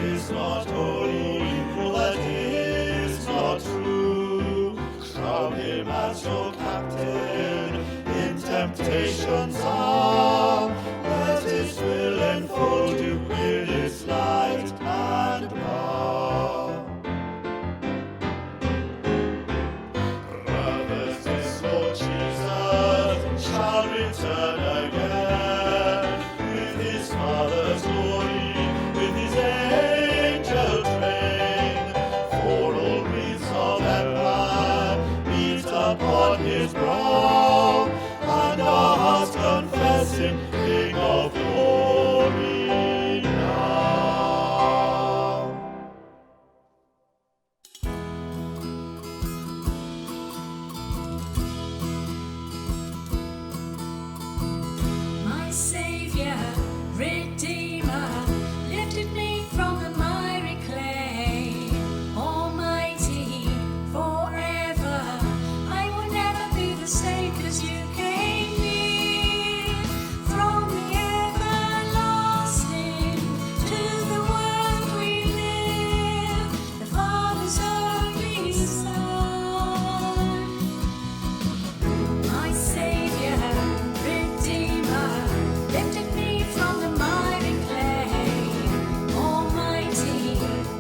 is not holy, for that is not true. Crown him as your captain in temptation's arm. Let his will enfold you with its light and power. Brothers, this Lord Jesus shall return again with his Father's glory, with his angel train. For all wreaths of empire meet upon his brow, and our hearts confess him King of glory now. My Savior, Redeemer, lifted me from the miry clay. Almighty, forever, I will never be the same, 'cause you came near. From the everlasting to the world we live, the Father's only Son. My Savior, Redeemer, lifted me from the miry clay. Almighty,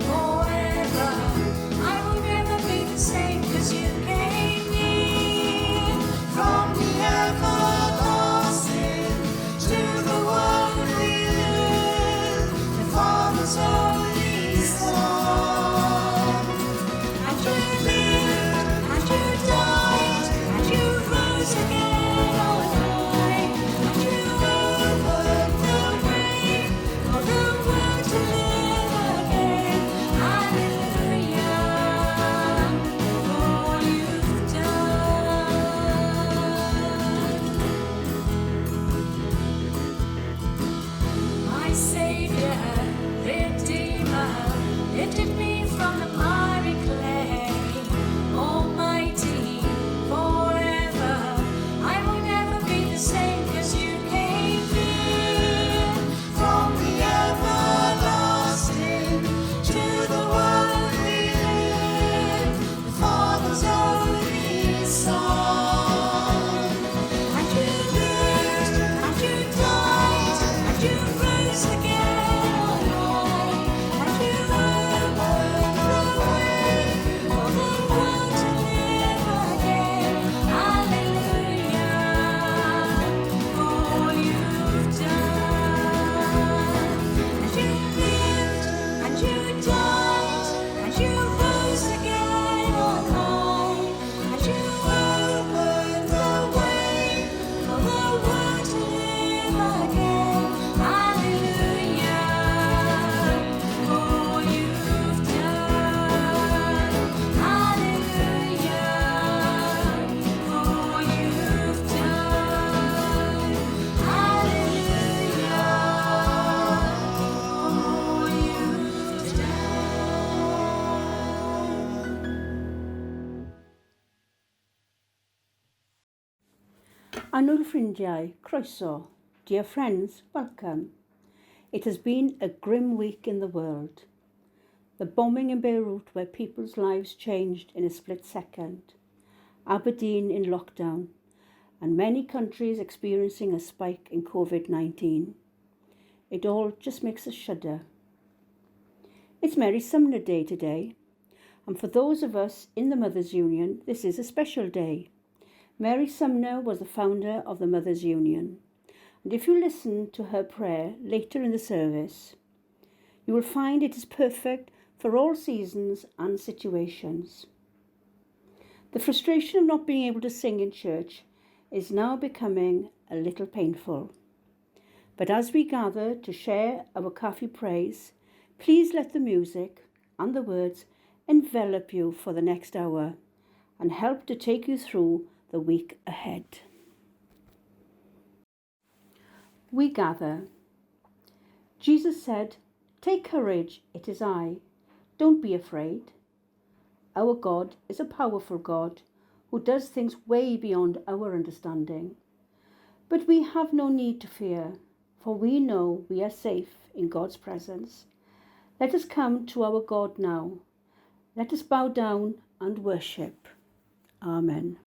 forever, I will never be the same, 'cause you came near. From the everlasting to the world we live, the Father's only Son. And you lived, and you died, and you rose again on high, and you opened the way for the world to live again. Hallelujah, for all you've done. My Savior, Redeemer, lifted me from the miry clay. Almighty, forever, I will never be the same, 'cause you came near. From the everlasting to the world we live, the Father's only Son. And you lived, and you died, and you rose again on high, and you opened the way for the world to live again. Hallelujah, for all you've done. And you lived, and you died, and you rose again on high, and you opened the way for the world to live again. Hallelujah, for all you've done. Hallelujah, for all you've done. Hallelujah, for all you've done. Annwyl ffrindiau, croeso. Dear friends, welcome. It has been a grim week in the world. The bombing in Beirut, where people's lives changed in a split second. Aberdeen in lockdown, and many countries experiencing a spike in COVID-19. It all just makes us shudder. It's Mary Sumner Day today, and for those of us in the Mothers' Union, this is a special day. Mary Sumner was the founder of the Mothers' Union, and if you listen to her prayer later in the service, you will find it is perfect for all seasons and situations. The frustration of not being able to sing in church is now becoming a little painful. But as we gather to share our coffee praise, please let the music and the words envelop you for the next hour and help to take you through the week ahead. We gather. Jesus said, "Take courage, it is I. Don't be afraid." Our God is a powerful God who does things way beyond our understanding. But we have no need to fear, for we know we are safe in God's presence. Let us come to our God now. Let us bow down and worship. Amen.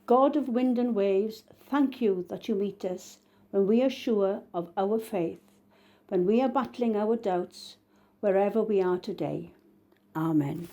God of wind and waves, thank you that you meet us when we are sure of our faith, when we are battling our doubts, wherever we are today. Amen.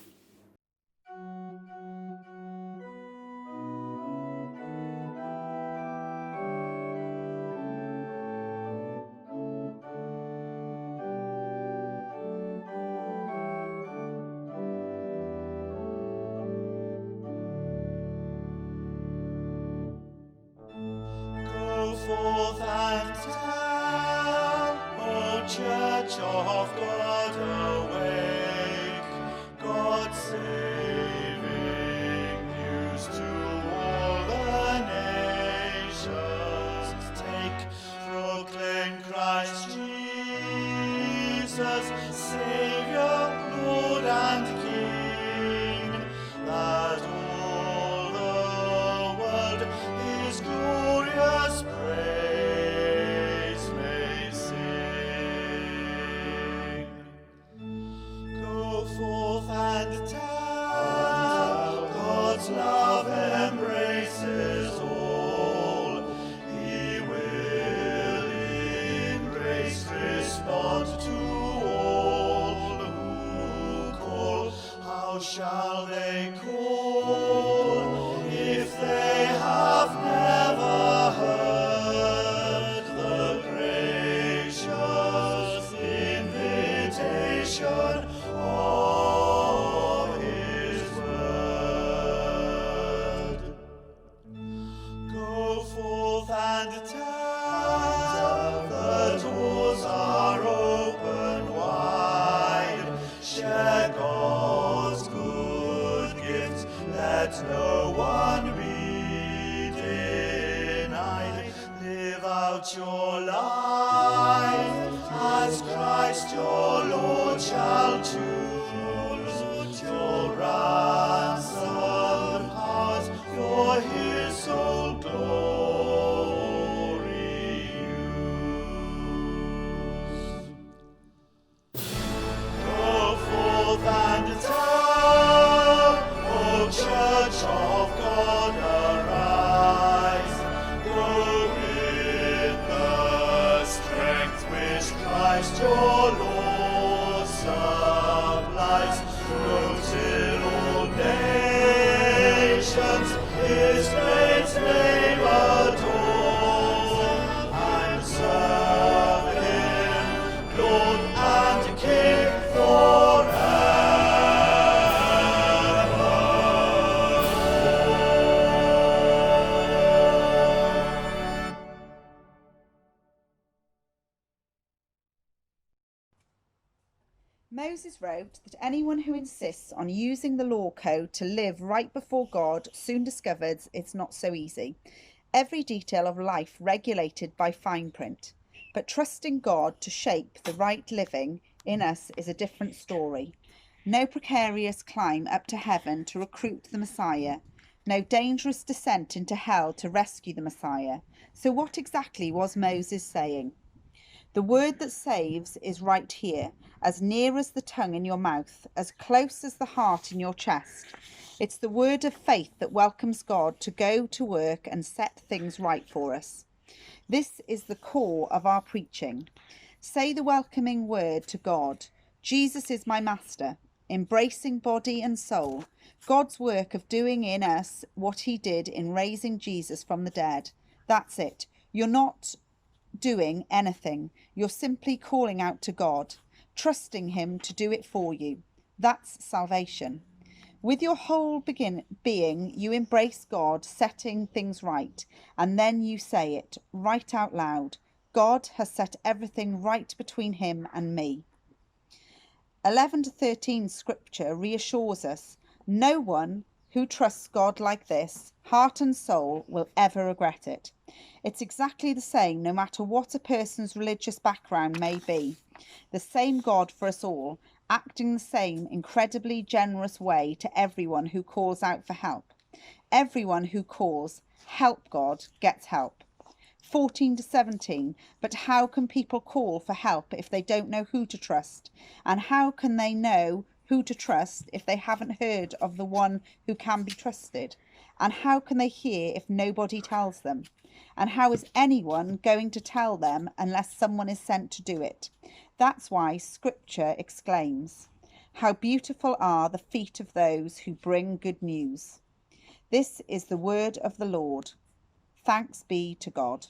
Go forth and tell, O Church of God, awake, God saving news to all the nations. Take, proclaim Christ Jesus, Saviour, Lord and King, that all the world His glorious praise may sing. Go forth and tell, God's love embraces all. He will in grace respond to all who call. How shall they call if they have never heard the gracious invitation of His word? Go forth and tell, the doors are open wide. Share God's good gift, let no one be denied. Live out your life as Christ your Lord shall choose. Your ransom powers for His soul glory use. Go forth and tell, O Church of God, arise. Go with the strength which Christ your Lord supplies. Go till all nations His great name adore, and serve Him, Lord and King forever. Moses wrote that anyone who insists on using the law code to live right before God soon discovers it's not so easy. Every detail of life regulated by fine print. But trusting God to shape the right living in us is a different story. No precarious climb up to heaven to recruit the Messiah. No dangerous descent into hell to rescue the Messiah. So what exactly was Moses saying? The word that saves is right here, as near as the tongue in your mouth, as close as the heart in your chest. It's the word of faith that welcomes God to go to work and set things right for us. This is the core of our preaching. Say the welcoming word to God. Jesus is my master, embracing body and soul. God's work of doing in us what He did in raising Jesus from the dead. That's it. You're not doing anything. You're simply calling out to God, trusting Him to do it for you. That's salvation. With your whole being, you embrace God setting things right, and then you say it right out loud. God has set everything right between Him and me. 11 to 13 scripture reassures us, no one who trusts God like this, heart and soul, will ever regret it. It's exactly the same no matter what a person's religious background may be. The same God for us all, acting the same incredibly generous way to everyone who calls out for help. Everyone who calls, help God, gets help. 14 to 17. But how can people call for help if they don't know who to trust? And how can they know who to trust if they haven't heard of the one who can be trusted? And how can they hear if nobody tells them? And how is anyone going to tell them unless someone is sent to do it? That's why Scripture exclaims, "How beautiful are the feet of those who bring good news." This is the word of the Lord. Thanks be to God.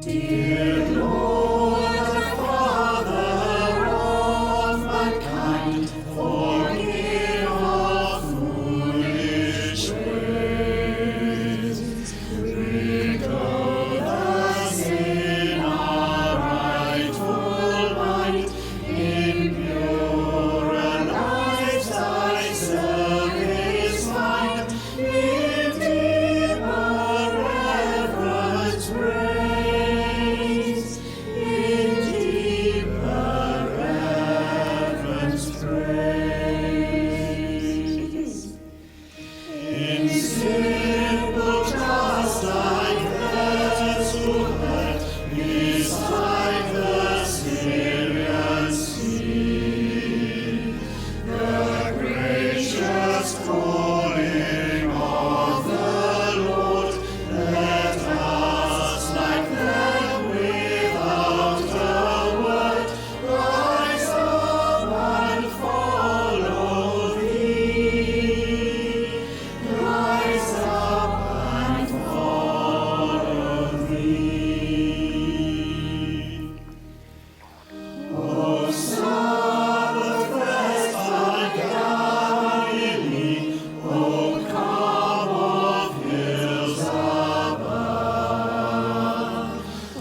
Dear Lord and Father of mankind, forgive our foolish ways. Recall us in our rightful mind, impure lives thy service find, in deeper reverence praise, in deeper reverence praise. In simple trust like theirs who heard beside the Syrian sea, the gracious calling of the Lord, let us like them without a word rise up and follow thee. Rise up and follow thee. O Sabbath rest on Galilee, O calm of hills above,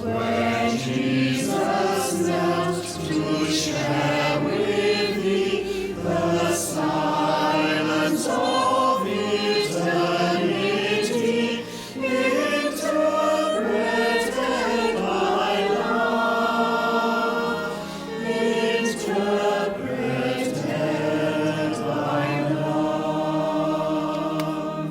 where Jesus knelt to share with thee the silence of eternity, interpreted by love, interpreted by love.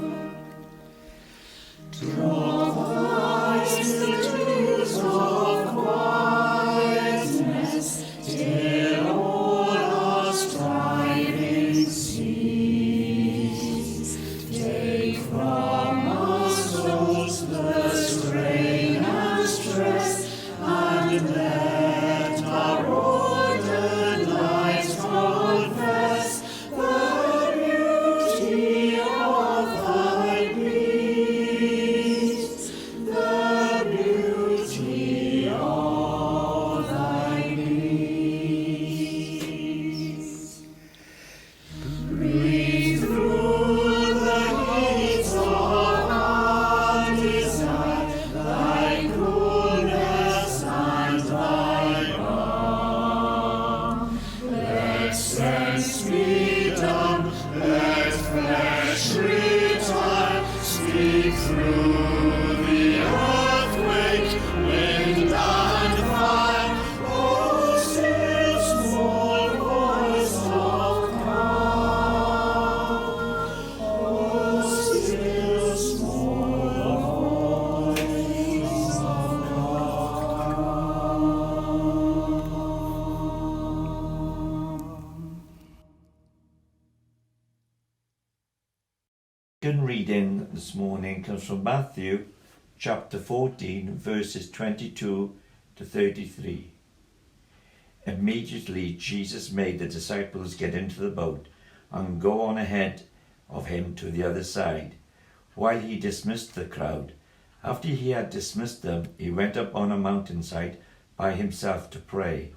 Draw voice the dews of quietness, till all our striving cease. Take from our souls the strain and stress, and let our ordered lives confess the beauty of thy peace, the beauty of thy peace. Breathe through the heat of our desire, thy coolness and thy balm. Let sense be dumb, let flesh retire, speak through the earthquake, wind and fire. O still small voice of calm, O still small voice of Second reading this morning comes from Matthew chapter 14, verses 22 to 33. Immediately Jesus made the disciples get into the boat and go on ahead of him to the other side, while he dismissed the crowd. After he had dismissed them, he went up on a mountainside by himself to pray.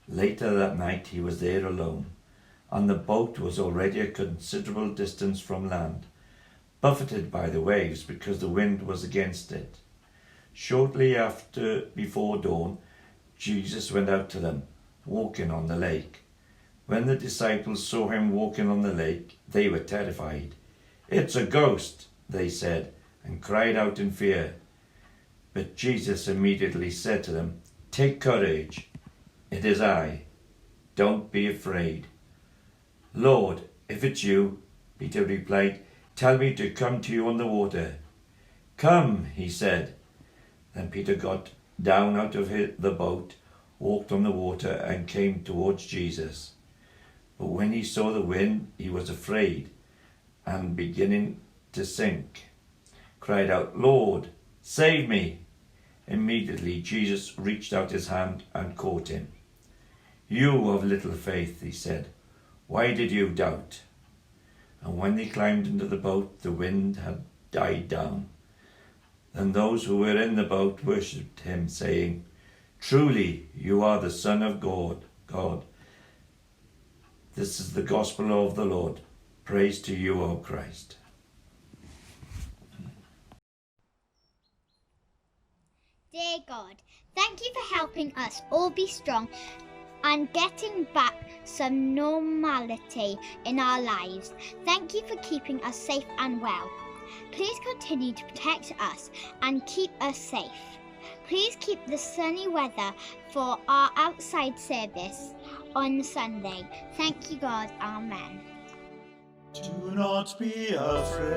Later that night he was there alone, and the boat was already a considerable distance from land, buffeted by the waves because the wind was against it. Shortly before dawn, Jesus went out to them, walking on the lake. When the disciples saw him walking on the lake, they were terrified. "It's a ghost," they said, and cried out in fear. But Jesus immediately said to them, "Take courage, it is I. Don't be afraid." "Lord, if it's you," Peter replied, "tell me to come to you on the water." "Come," he said. Then Peter got down out of the boat, walked on the water, and came towards Jesus. But when he saw the wind, he was afraid, and beginning to sink, cried out, "Lord, save me!" Immediately Jesus reached out his hand and caught him. "You of little faith," he said, "why did you doubt?" And when they climbed into the boat, the wind had died down. Then those who were in the boat worshipped him, saying, "Truly you are the Son of God." This is the gospel of the Lord. Praise to you, O Christ. Dear God, thank you for helping us all be strong and getting back some normality in our lives. Thank you for keeping us safe and well. Please continue to protect us and keep us safe. Please keep the sunny weather for our outside service on Sunday. Thank you, God. Amen. Do not be afraid,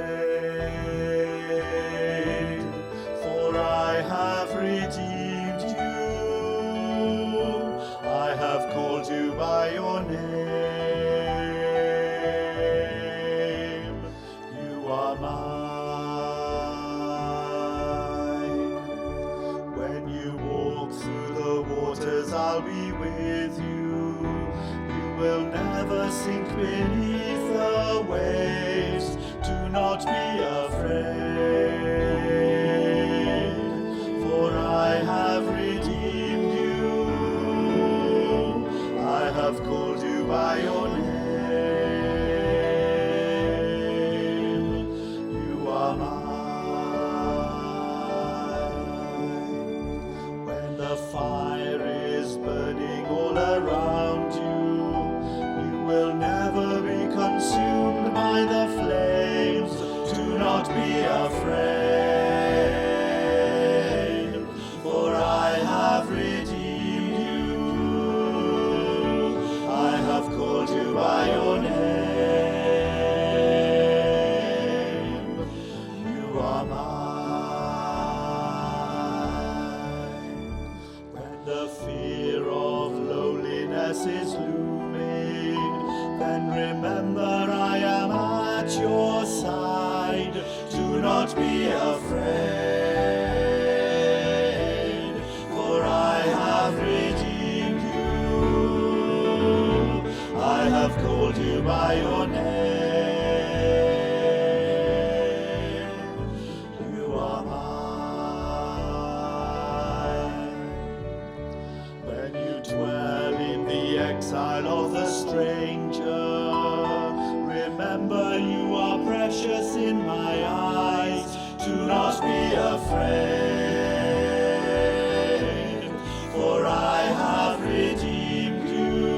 for I have redeemed you. I have called you by your name. You are mine. When you walk through the waters, I'll be with you. You will never sink beneath the waves. Do not be afraid, for I have redeemed you. I have called you by your name. You are mine. When the fire is burning all around you, you will never be consumed by the flames. Do not be afraid, for I have redeemed you. I have called you by your name. You are mine. When the fear of loneliness is looming, then remember I am at your side. Do not be afraid, for I have redeemed you. I have called you by your name. You are mine. When you dwell in the exile of the stranger, remember you are precious in my eyes. Do not be afraid, for I have redeemed you.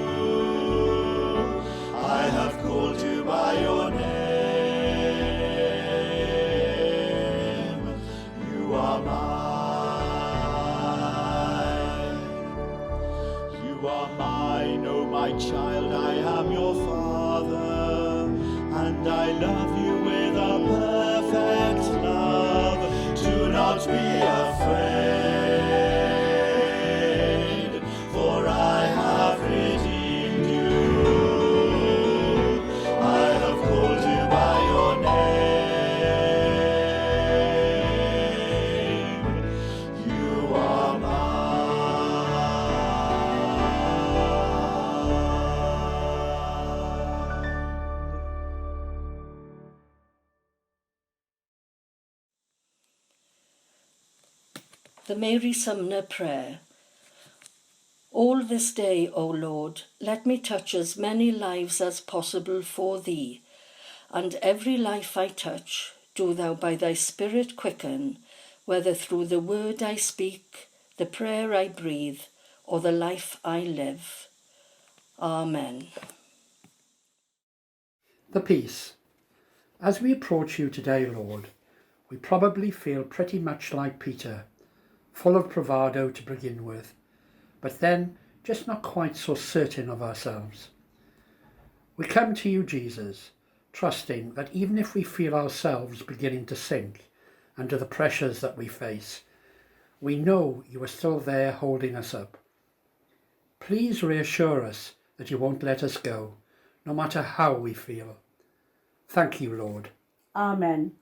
I have called you by your name. You are mine. You are mine, oh my child, I am your father, and I love you with a perfect love. Do not be afraid, for I have redeemed you. I have called you by your name. You are The Mary Sumner Prayer. All this day, O Lord, let me touch as many lives as possible for Thee, and every life I touch, do Thou by Thy Spirit quicken, whether through the word I speak, the prayer I breathe, or the life I live. Amen. The peace. As we approach you today, Lord, we probably feel pretty much like Peter, full of bravado to begin with, but then just not quite so certain of ourselves. We come to you, Jesus, trusting that even if we feel ourselves beginning to sink under the pressures that we face, we know you are still there holding us up. Please reassure us that you won't let us go, no matter how we feel. Thank you, Lord. Amen.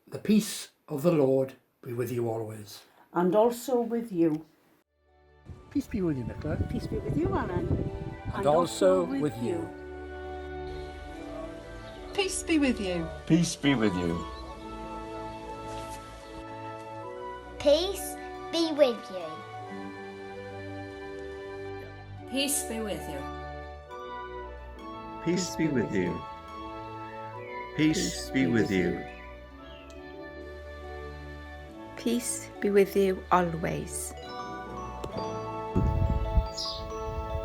The peace of the Lord be with you always. And also with you. Peace be with you, Nicola. Peace be with you, Alan. And also with you. Peace be with you. Peace be with you. Peace be with you. Peace be with you. Peace be with you. Peace be with you. Peace be with you always.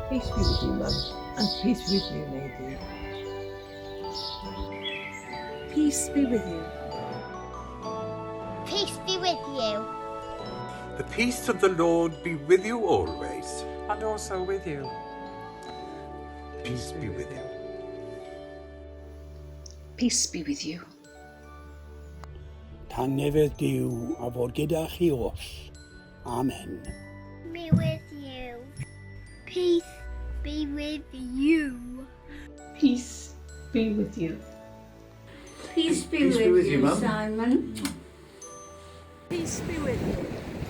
Peace be with you, Mum. And peace with you, Lady. Peace be with you. Peace be with you. The peace of the Lord be with you always. And also with you. Peace be with you. Peace be with you. Tangnefedd Duw a fod gyda chi os. Amen. Be with you. Peace be with you. Peace be with you. Peace be with you, Mum. Simon. Peace be with you.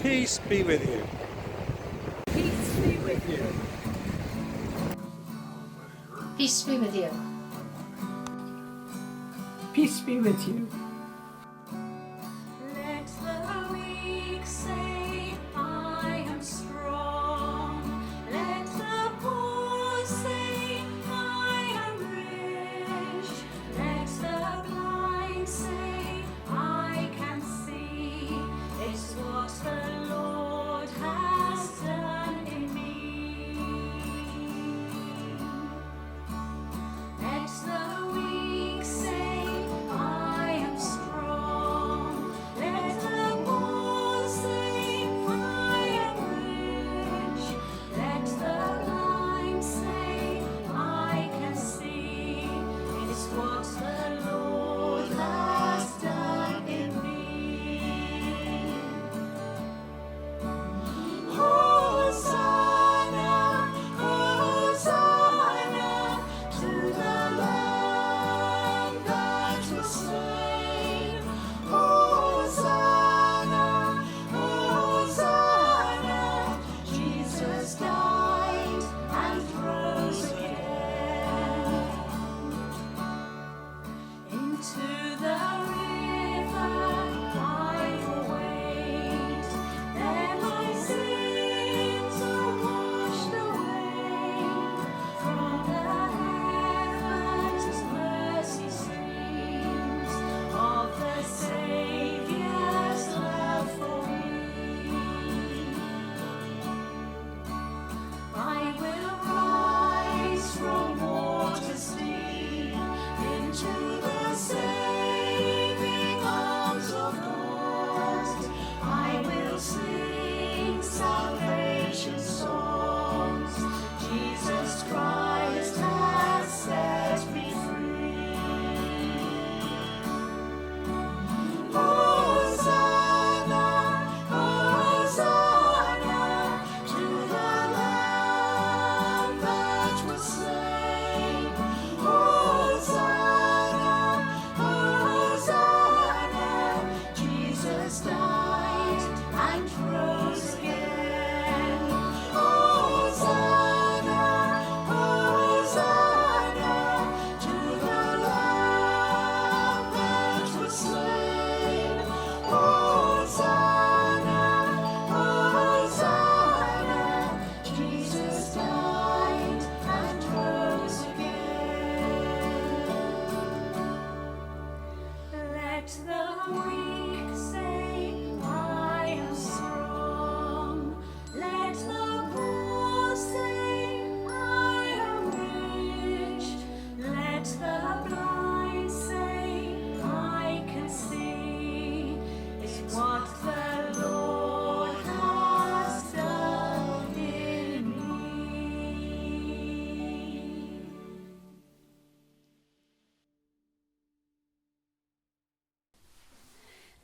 Peace be with you. Peace be with you. Peace be with you. Peace be with you. Let the weak say, I am strong. Let the poor say, I am rich. Let the blind say, I can see. It's what the Lord has done in me. Let the weak say, I am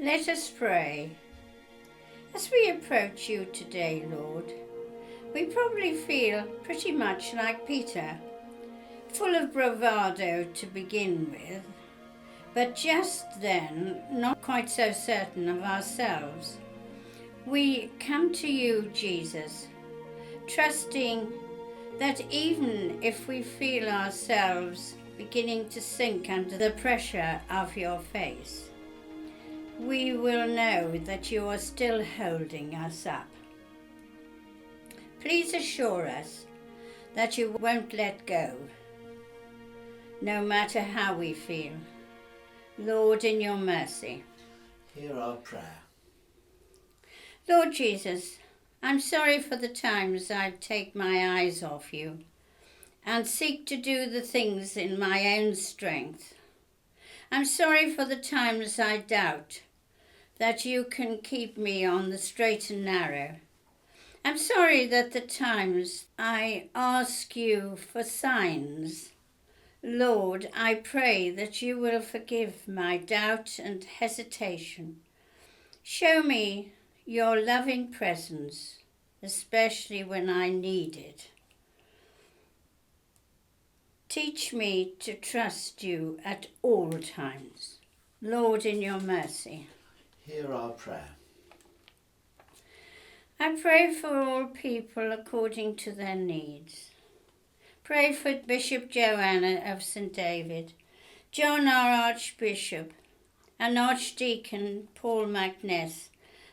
Let us pray. As we approach you today, Lord, we probably feel pretty much like Peter, full of bravado to begin with, but just then not quite so certain of ourselves. We come to you, Jesus, trusting that even if we feel ourselves beginning to sink under the pressure of your face, we will know that you are still holding us up. Please assure us that you won't let go, no matter how we feel. Lord, in your mercy. Hear our prayer. Lord Jesus, I'm sorry for the times I take my eyes off you and seek to do the things in my own strength. I'm sorry for the times I doubt that you can keep me on the straight and narrow. I'm sorry that the times I ask you for signs. Lord, I pray that you will forgive my doubt and hesitation. Show me your loving presence, especially when I need it. Teach me to trust you at all times. Lord, in your mercy. Hear our prayer. I pray for all people according to their needs. Pray for Bishop Joanna of St. David, John our Archbishop, and Archdeacon Paul MacNess,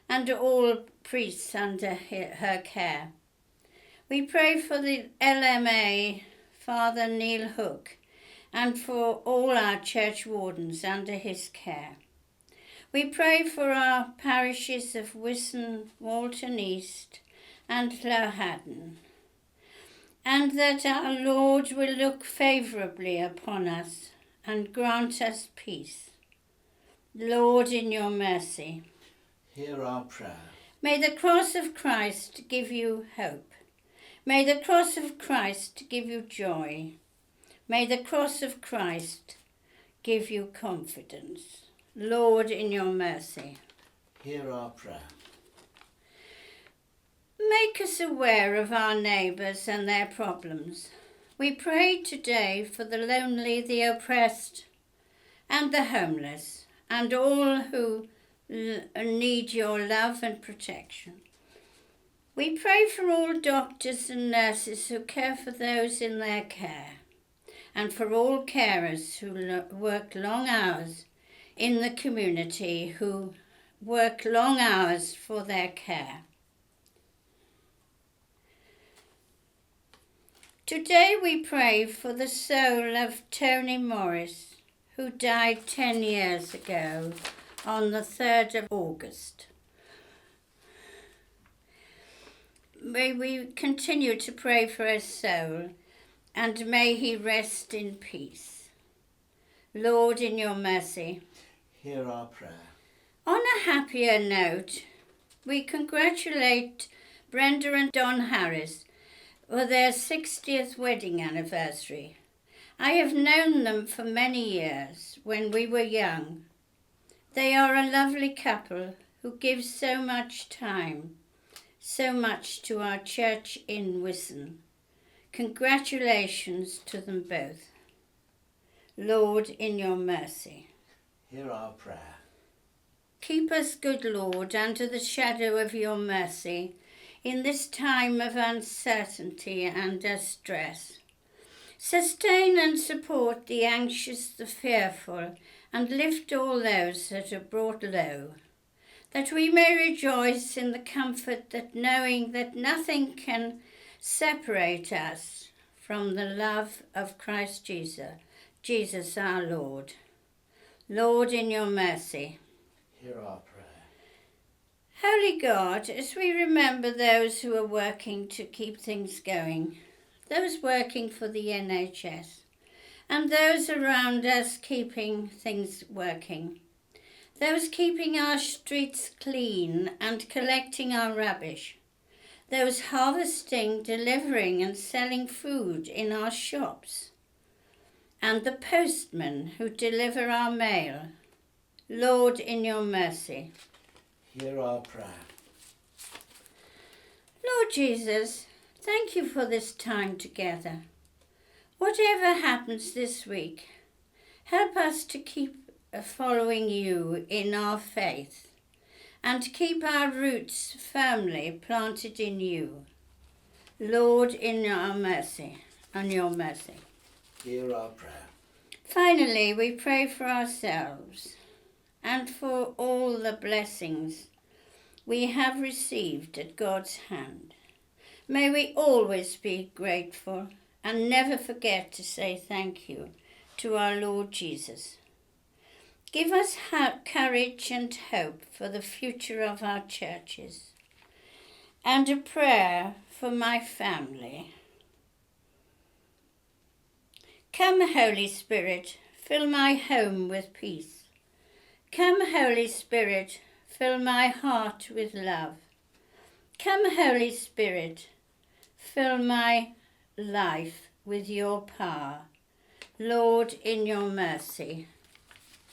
and all priests under her care. We pray for the LMA, Father Neil Hook, and for all our church wardens under his care. We pray for our parishes of Wisson, Walton East, and Lowhaddon, and that our Lord will look favourably upon us and grant us peace. Lord, in your mercy. Hear our prayer. May the cross of Christ give you hope. May the cross of Christ give you joy. May the cross of Christ give you confidence. Lord, in your mercy. Hear our prayer. Make us aware of our neighbours and their problems. We pray today for the lonely, the oppressed, and the homeless, and all who need your love and protection. We pray for all doctors and nurses who care for those in their care, and for all carers who work long hours in the community, who work long hours for their care. Today we pray for the soul of Tony Morris, who died 10 years ago on the 3rd of August. May we continue to pray for his soul, and may he rest in peace. Lord, in your mercy. Hear our prayer. On a happier note, we congratulate Brenda and Don Harris for their 60th wedding anniversary. I have known them for many years when we were young. They are a lovely couple who give so much time, so much to our church in Wisson. Congratulations to them both. Lord, in your mercy. Hear our prayer. Keep us, good Lord, under the shadow of your mercy in this time of uncertainty and distress. Sustain and support the anxious, the fearful, and lift all those that are brought low, that we may rejoice in the comfort that knowing that nothing can separate us from the love of Christ Jesus our Lord. Lord, in your mercy. Hear our prayer. Holy God, as we remember those who are working to keep things going, those working for the NHS, and those around us keeping things working, those keeping our streets clean and collecting our rubbish, those harvesting, delivering and selling food in our shops, and the postmen who deliver our mail. Lord, in your mercy. Hear our prayer. Lord Jesus, thank you for this time together. Whatever happens this week, help us to keep following you in our faith and to keep our roots firmly planted in you. Lord, in your mercy, and your mercy. Hear our prayer. Finally, we pray for ourselves and for all the blessings we have received at God's hand. May we always be grateful and never forget to say thank you to our Lord Jesus. Give us courage and hope for the future of our churches, and a prayer for my family. Come, Holy Spirit, fill my home with peace. Come, Holy Spirit, fill my heart with love. Come, Holy Spirit, fill my life with your power. Lord, in your mercy.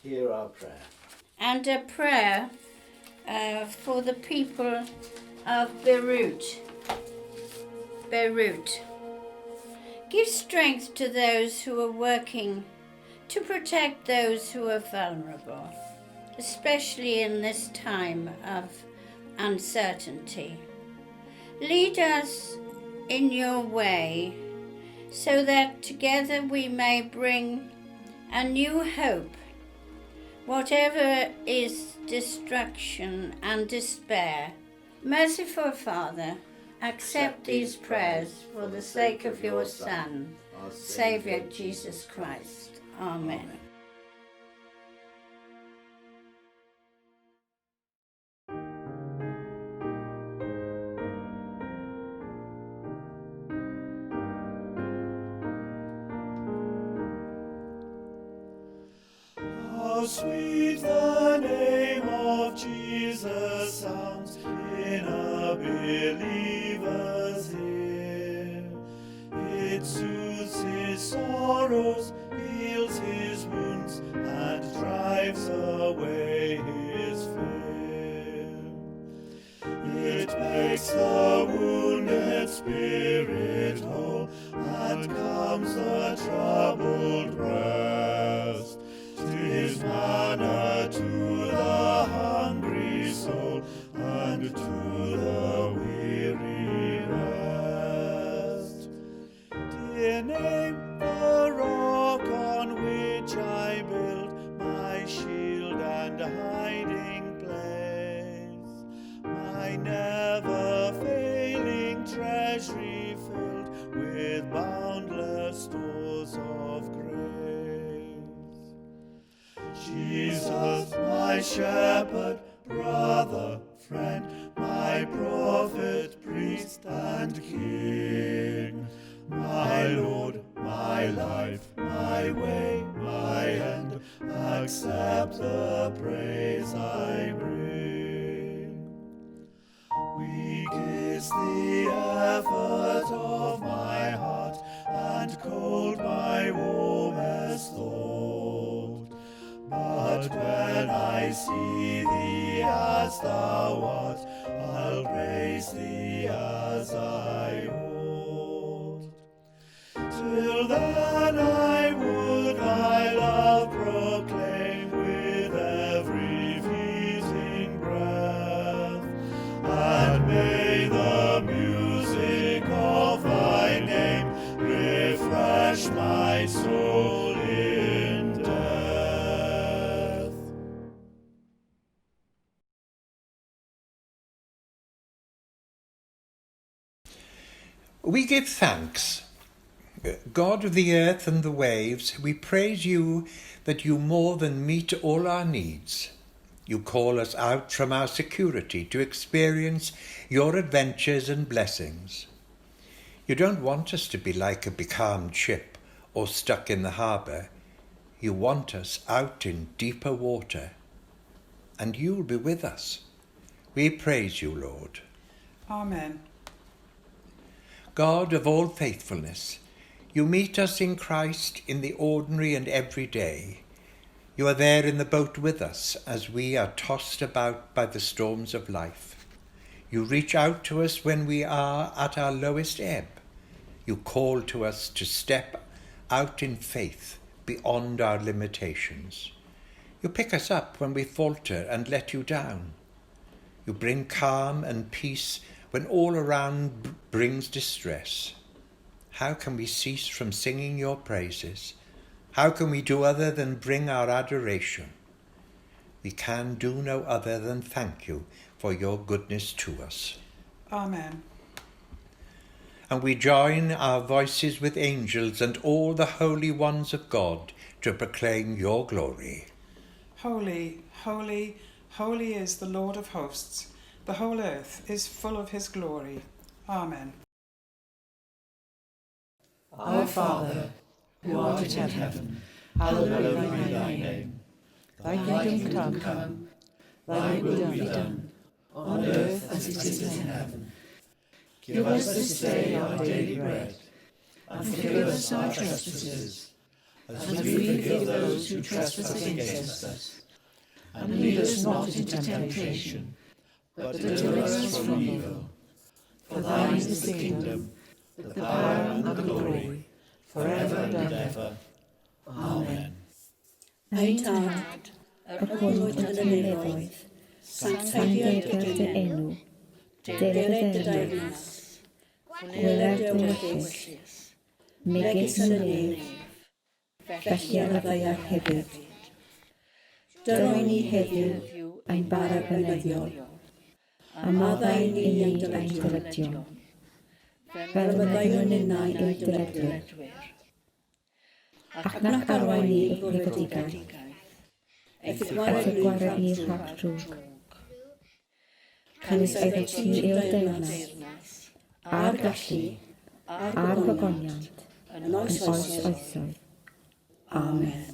Hear our prayer. And a prayer for the people of Beirut. Give strength to those who are working to protect those who are vulnerable, especially in this time of uncertainty. Lead us in your way so that together we may bring a new hope. Whatever is destruction and despair, merciful Father, accept these prayers for the sake of your Son, our Saviour Jesus Christ. Amen. How sweet the name of Jesus sounds in a believer's ear. It soothes his sorrows, heals his wounds, and drives away his fear. It makes the wounded spirit whole, and calms the troubled breast. 'Tis manna to the hungry soul, and to the weary rest. Dear name, the rock on which I build my shield and hiding place, my never-failing treasury filled with boundless stores of grace. Jesus, my shepherd, brother, friend, my prophet, priest, and king, my Lord, my life, my way, my end, accept the praise I bring. Weak is the effort of my heart, and cold my warmest thought. But when I see thee as thou art, I'll praise thee as I ought. Till then I would thy love proclaim with every fleeting breath, and may the music of thy name refresh my soul in death. We give thanks. God of the earth and the waves, we praise you that you more than meet all our needs. You call us out from our security to experience your adventures and blessings. You don't want us to be like a becalmed ship or stuck in the harbour. You want us out in deeper water, and you'll be with us. We praise you, Lord. Amen. God of all faithfulness, you meet us in Christ in the ordinary and everyday. You are there in the boat with us as we are tossed about by the storms of life. You reach out to us when we are at our lowest ebb. You call to us to step out in faith beyond our limitations. You pick us up when we falter and let you down. You bring calm and peace when all around brings distress. How can we cease from singing your praises? How can we do other than bring our adoration? We can do no other than thank you for your goodness to us. Amen. And we join our voices with angels and all the holy ones of God to proclaim your glory. Holy, holy, holy is the Lord of hosts. The whole earth is full of his glory. Amen. Our Father, who art in heaven, hallowed be thy name. Thy kingdom come, thy will be done, on earth as it is in heaven. Give us this day our daily bread, and forgive us our trespasses, as we forgive those who trespass against us. And lead us not into temptation, but deliver us from evil. For thine is the kingdom, the power and the glory, forever and ever. Amen. Ein tad, hwnnw yn y nefoedd, sanctaidd dy enw, deled dy deyrnas, gweled dy wyllys, megis yn y nef, felly ar y ddeiar hefyd. Dylai ni heddiw ein bara bynyddiol, a maddau ni ein dyledio, fel byddai nhw'n unau ein dyledwyr. Ac nac arwain ni i fyddigaeth, eith gwared ni rhag drwg. Cynnes efo ti i'w deyrnas, a'r gallu, a'r gogoniant, yn oes oesoedd. Amen.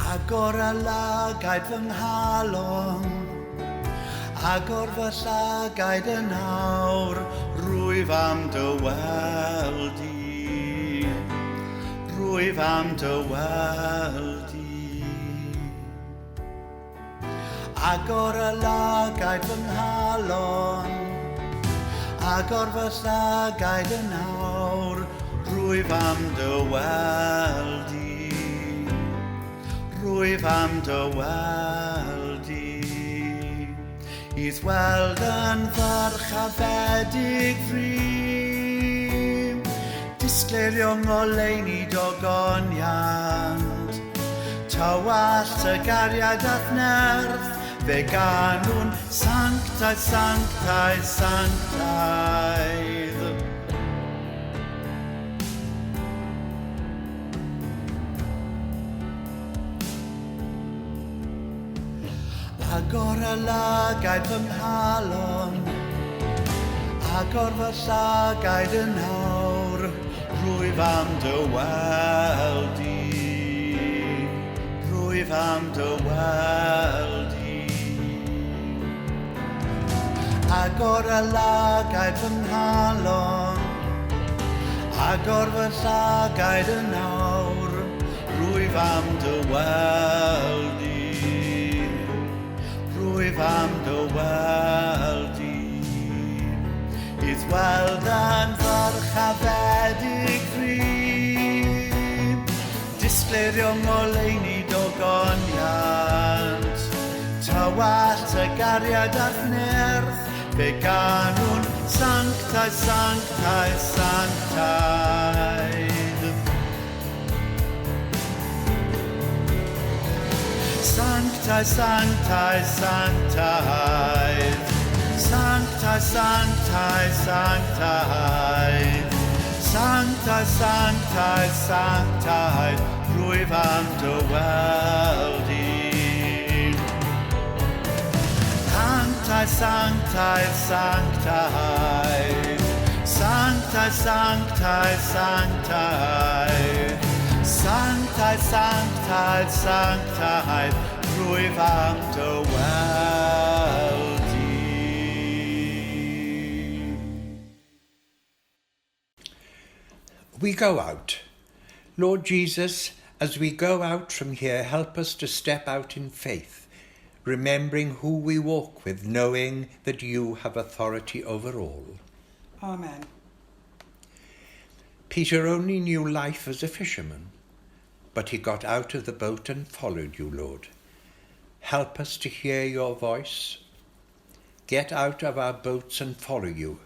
Agor a lagaid fy nghalon, agor fy llagaid yn awr, rwyf am dy weld i, rwyf am dy weld i. Agor a lagaid fy nghalon, agor fy llagaid yn awr, rwyf am dy weld i. Rwyf am dy weld i. Idd weld yn farch a fedig fri, disgleirio ngoleuni dogoniant, tywallt y gariad ath nerth, fe gan nhw'n sanctaidd, sanctaidd, sanctaidd. Agor a lagaid fy nghalon, agor fy llagaid yn awr, rwyf am dy weld i, rwyf am dy weld i. Agor a lagaid fy nghalon, agor fy llagaid yn awr, rwyf am dy weld i. Rwyf am dy weld i. Idd weld yn farch a fedig fri, disgleirio ngoleuni dogoniant, tywallt y gariad a'r nerth, fe gan nhw'n sanctaidd, sanctaidd, sanctaidd. Sanctaidd, sanctaidd, sanctaidd. Sanctaidd, sanctaidd, sanctaidd. Sanctaidd, sanctaidd, sanctaidd. Rwyf am dy weld i. Sanctaidd, sanctaidd, sanctaidd. Sanctaidd, sanctaidd, sanctaidd. Sanctheit, Sanctheit, Sanctheit, rwyf am dy weld di. We go out. Lord Jesus, as we go out from here, help us to step out in faith, remembering who we walk with, knowing that you have authority over all. Amen. Peter only knew life as a fisherman, but he got out of the boat and followed you, Lord. Help us to hear your voice, get out of our boats and follow you.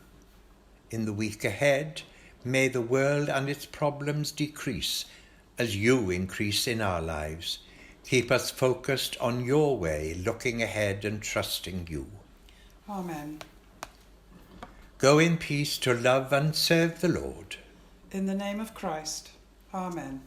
In the week ahead, may the world and its problems decrease as you increase in our lives. Keep us focused on your way, looking ahead and trusting you. Amen. Go in peace to love and serve the Lord. In the name of Christ. Amen.